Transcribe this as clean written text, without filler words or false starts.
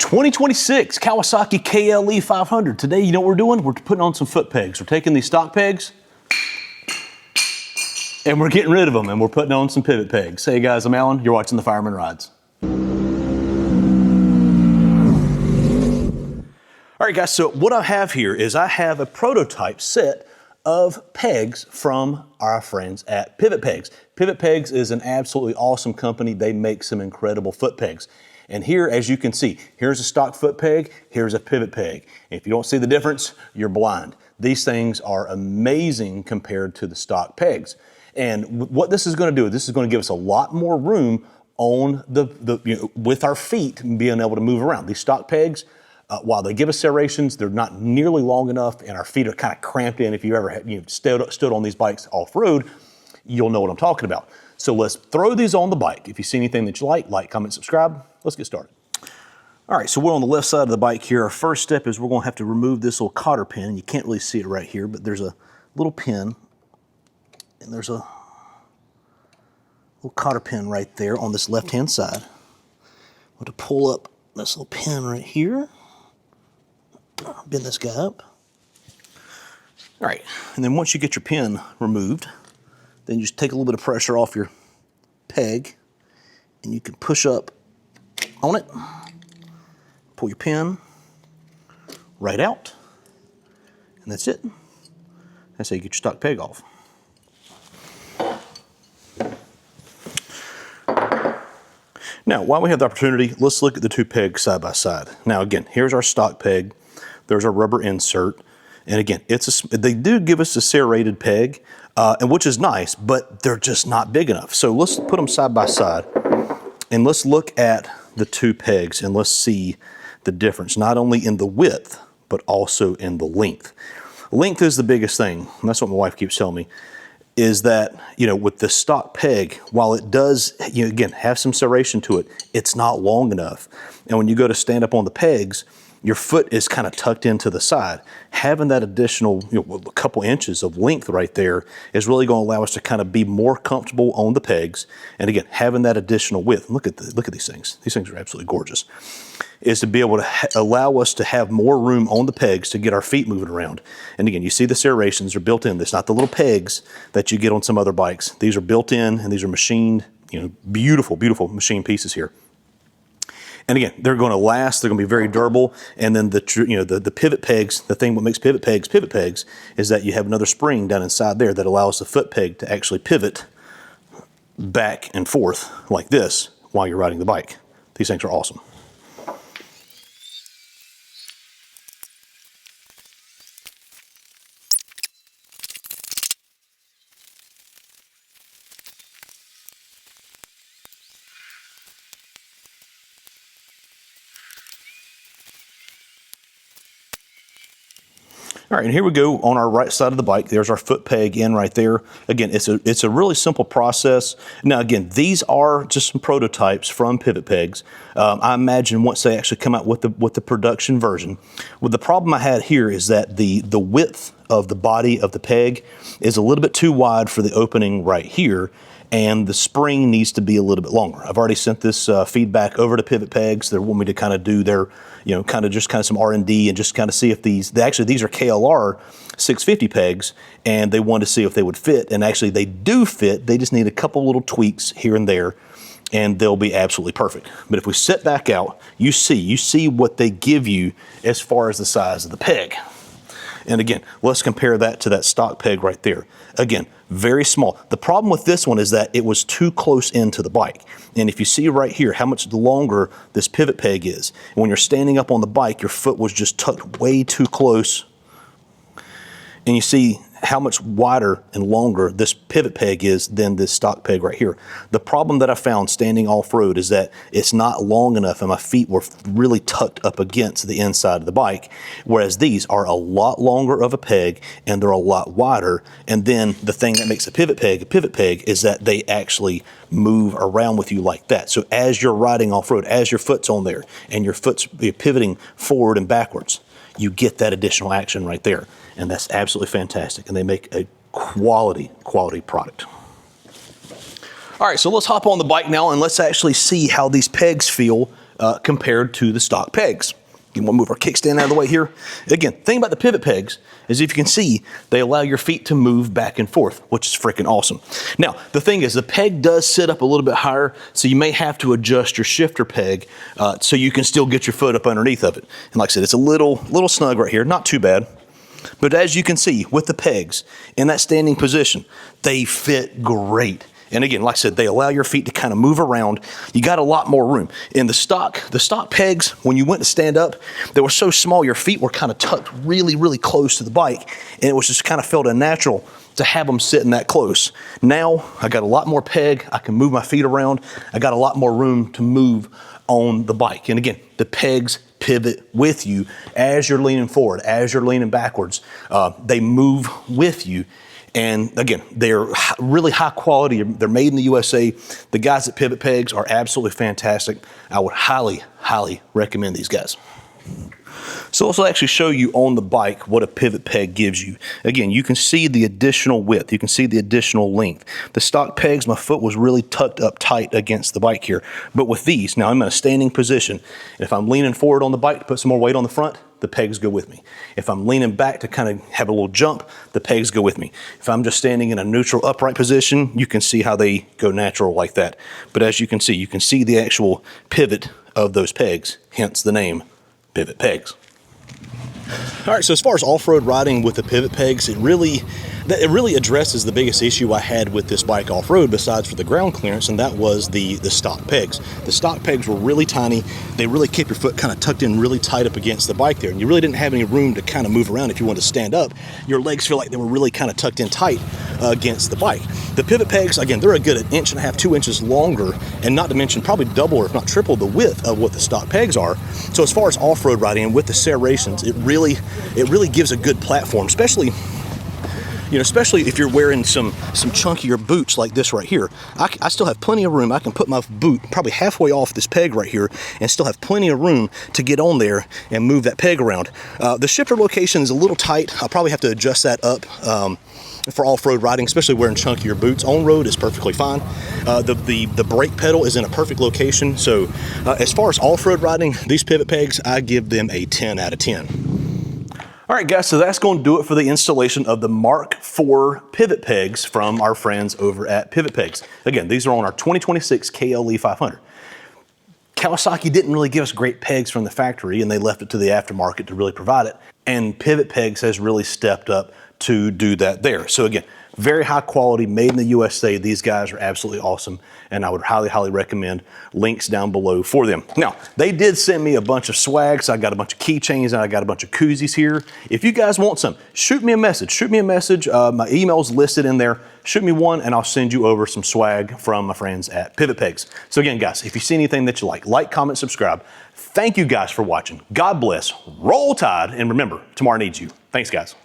2026 Kawasaki KLE500. Today, you know what we're doing? We're putting on some foot pegs. We're taking these stock pegs and we're getting rid of them and we're putting on some pivot pegs. Hey guys, I'm Alan. You're watching the Fireman Rides. All right guys, so what I have here is I have a prototype set of pegs from our friends at PivotPegz. PivotPegz is an absolutely awesome company. They make some incredible foot pegs. And here, as you can see, here's a stock foot peg, here's a pivot peg. If you don't see the difference, you're blind. These things are amazing compared to the stock pegs. And what this is going to do, this is going to give us a lot more room on with our feet being able to move around. These stock pegs, while they give us serrations, they're not nearly long enough, and our feet are kind of cramped in. If you ever stood on these bikes off-road, you'll know what I'm talking about. So let's throw these on the bike. If you see anything that you like, comment, subscribe. Let's get started. All right, so we're on the left side of the bike here. Our first step is we're going to have to remove this little cotter pin. You can't really see it right here, but there's a little pin, and there's a little cotter pin right there on this left-hand side. I'm going to pull up this little pin right here. Bend this guy up. All right, and then once you get your pin removed, then you just take a little bit of pressure off your peg, and you can push up on it, pull your pin right out, and that's it. That's how you get your stock peg off. Now, while we have the opportunity, let's look at the two pegs side by side. Now again, here's our stock peg, there's our rubber insert, and again, they do give us a serrated peg, and which is nice, but they're just not big enough. So let's put them side by side, and let's look at the two pegs, and let's see the difference, not only in the width, but also in the length. Length is the biggest thing, and that's what my wife keeps telling me, is that, with the stock peg, while it does, again, have some serration to it, it's not long enough. And when you go to stand up on the pegs, your foot is kind of tucked into the side. Having that additional a couple inches of length right there is really going to allow us to kind of be more comfortable on the pegs. And again, having that additional width, look at these things. These things are absolutely gorgeous. Is to be able to allow us to have more room on the pegs to get our feet moving around. And again, you see the serrations are built in. It's not the little pegs that you get on some other bikes. These are built in and these are machined, beautiful, beautiful machine pieces here. And again, they're going to last, they're going to be very durable. And then the pivot pegs, the thing what makes pivot pegs is that you have another spring down inside there that allows the foot peg to actually pivot back and forth like this while you're riding the bike. These things are awesome. All right, and here we go on our right side of the bike. There's our foot peg in right there. Again, it's a really simple process. Now, again, these are just some prototypes from PivotPegz. I imagine once they actually come out with the production version. Well, the problem I had here is that the width of the body of the peg is a little bit too wide for the opening right here, and the spring needs to be a little bit longer. I've already sent this feedback over to PivotPegz. They want me to kind of do their, kind of some R&D and just kind of see if these are KLR 650 pegs, and they wanted to see if they would fit. And actually they do fit. They just need a couple little tweaks here and there, and they'll be absolutely perfect. But if we sit back out, you see what they give you as far as the size of the peg. And again, let's compare that to that stock peg right there. Again, very small. The problem with this one is that it was too close into the bike. And if you see right here how much longer this pivot peg is, and when you're standing up on the bike, your foot was just tucked way too close. And you see how much wider and longer this pivot peg is than this stock peg right here. The problem that I found standing off-road is that it's not long enough and my feet were really tucked up against the inside of the bike, whereas these are a lot longer of a peg and they're a lot wider. And then the thing that makes a pivot peg is that they actually move around with you like that. So as you're riding off-road, as your foot's on there and your foot's pivoting forward and backwards, you get that additional action right there. And that's absolutely fantastic. And they make a quality product. All right, so let's hop on the bike now and let's actually see how these pegs feel compared to the stock pegs. You want to move our kickstand out of the way here. Again, thing about the PivotPegz is if you can see, they allow your feet to move back and forth, which is freaking awesome. Now, the thing is, the peg does sit up a little bit higher, so you may have to adjust your shifter peg so you can still get your foot up underneath of it. And like I said, it's a little snug right here, not too bad. But as you can see, with the pegs in that standing position, they fit great. And again, like I said, they allow your feet to kind of move around. You got a lot more room. In the stock pegs, when you went to stand up, they were so small, your feet were kind of tucked really, really close to the bike. And it was just kind of felt unnatural to have them sitting that close. Now, I got a lot more peg. I can move my feet around. I got a lot more room to move on the bike. And again, the pegs pivot with you as you're leaning forward, as you're leaning backwards. They move with you. And again, they're really high quality. They're made in the USA. The guys at PivotPegz are absolutely fantastic. I would highly, highly recommend these guys. So let's actually show you on the bike what a pivot peg gives you. Again, you can see the additional width. You can see the additional length. The stock pegs, my foot was really tucked up tight against the bike here. But with these, now I'm in a standing position. And if I'm leaning forward on the bike to put some more weight on the front, the pegs go with me. If I'm leaning back to kind of have a little jump, the pegs go with me. If I'm just standing in a neutral upright position, you can see how they go natural like that. But as you can see the actual pivot of those pegs, hence the name PivotPegz. All right, so as far as off-road riding with the PivotPegz, it really addresses the biggest issue I had with this bike off-road besides for the ground clearance, and that was the stock pegs. The stock pegs were really tiny. They really kept your foot kind of tucked in really tight up against the bike there, and you really didn't have any room to kind of move around if you wanted to stand up. Your legs feel like they were really kind of tucked in tight against the bike. The PivotPegz, again, they're a good 1.5 inches, 2 inches longer, and not to mention probably double or if not triple the width of what the stock pegs are. So as far as off-road riding and with the serrations, it really gives a good platform, especially if you're wearing some chunkier boots like this right here. I still have plenty of room. I can put my boot probably halfway off this peg right here and still have plenty of room to get on there and move that peg around. The shifter location is a little tight. I'll probably have to adjust that up for off-road riding, especially wearing chunkier boots. On-road is perfectly fine. The brake pedal is in a perfect location. So as far as off-road riding, these PivotPegz, I give them a 10 out of 10. All right, guys, so that's going to do it for the installation of the Mark IV PivotPegz from our friends over at PivotPegz. Again, these are on our 2026 KLE500. Kawasaki didn't really give us great pegs from the factory, and they left it to the aftermarket to really provide it. And PivotPegz has really stepped up to do that there. So again, very high quality, made in the USA. These guys are absolutely awesome, and I would highly, highly recommend links down below for them. Now, they did send me a bunch of swag, so I got a bunch of keychains and I got a bunch of koozies here. If you guys want some, shoot me a message. My email's listed in there. Shoot me one and I'll send you over some swag from my friends at PivotPegz. So again, guys, if you see anything that you like, comment, subscribe. Thank you guys for watching. God bless, roll tide, and remember, tomorrow needs you. Thanks, guys.